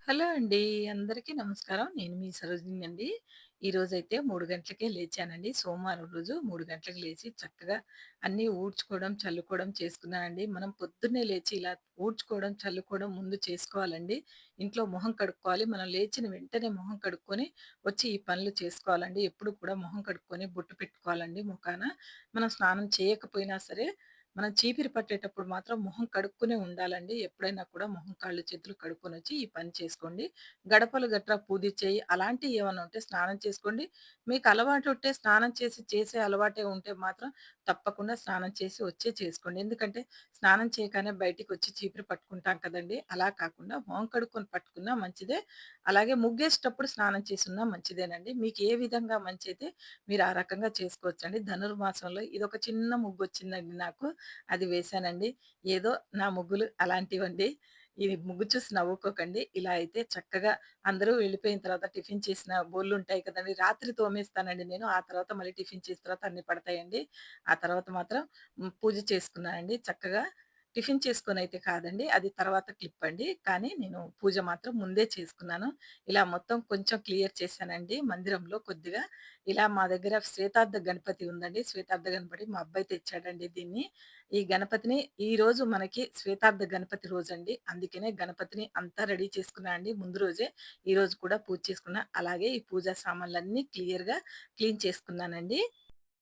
Hello అండి. అందరికీ నమస్కారం. నేను మీ సరోజినినండి. ఈరోజైతే 3 గంటలకే లేచానండి. సోమవారం రోజు 3 గంటలకు లేచి చక్కగా అన్నీ ఊడ్చుకోవడం, చల్లుకోవడం చేసుకున్నానండి. మనం పొద్దున్నే లేచి ఇలా ఊడ్చుకోవడం, చల్లుకోవడం ముందు చేసుకోవాలండి. ఇంట్లో మొహం కడుక్కోవాలి. మనం లేచిన వెంటనే మొహం కడుక్కొని వచ్చి ఈ పనులు చేసుకోవాలండి. ఎప్పుడు కూడా మొహం కడుక్కొని బొట్టు పెట్టుకోవాలండి మొఖాన. మనం స్నానం చేయకపోయినా సరే మనం చీపిరి పట్టేటప్పుడు మాత్రం మొహం కడుక్కునే ఉండాలండి. ఎప్పుడైనా కూడా మొహం, కాళ్ళు, చేతులు కడుక్కొనొచ్చి ఈ పని చేసుకోండి. గడపలు గట్రా పూదిచ్చేయి అలాంటియి ఏమన్నా ఉంటే స్నానం చేసుకోండి. మీకు అలవాటుంటే స్నానం చేసే అలవాటే ఉంటే మాత్రం తప్పకుండా స్నానం చేసి వచ్చే చేసుకోండి. ఎందుకంటే స్నానం చేయగానే బయటికొచ్చి చీపిరి పట్టుకుంటాం కదండీ! అలా కాకుండా మొహం కడుక్కొని పట్టుకున్నా మంచిదే. అలాగే ముగ్గేసేటప్పుడు స్నానం చేసున్నా మంచిదేనండి. మీకు ఏ విధంగా మంచైతే మీరు ఆ రకంగా చేసుకోవచ్చండి. ధనుర్మాసంలో ఇదొక చిన్న ముగ్గొచ్చిందండి నాకు. అది వేశానండి. ఏదో నా ముగ్గులు అలాంటివండి. ఇది ముగ్గు చూసి నవ్వుకోకండి. ఇలా అయితే చక్కగా అందరూ వెళ్ళిపోయిన తర్వాత టిఫిన్ చేసిన బోళ్ళుంటాయి కదండీ! రాత్రి తోమేస్తానండి నేను. ఆ తర్వాత మళ్ళీ టిఫిన్ చేసిన తర్వాత అన్నీ పడతాయండి. ఆ తర్వాత మాత్రం పూజ చేసుకున్నానండి చక్కగా. టిఫిన్ చేసుకొనైతే కాదండి. అది తర్వాత క్లిప్పండి. కానీ నేను పూజ మాత్రం ముందే చేసుకున్నాను. ఇలా మొత్తం కొంచెం క్లియర్ చేశానండి మందిరంలో కొద్దిగా. ఇలా మా దగ్గర శ్వేతార్థ గణపతి ఉందండి. శ్వేతార్థ గణపతి మా అబ్బాయి తెచ్చాడండి దీన్ని. ఈ గణపతిని ఈరోజు మనకి శ్వేతార్థ గణపతి రోజండి. అందుకనే గణపతిని అంతా రెడీ చేసుకున్నా అండి ముందు రోజే. ఈరోజు కూడా పూజ చేసుకున్నా. అలాగే ఈ పూజా సామాన్లన్నీ క్లియర్‌గా క్లీన్ చేసుకున్నానండి.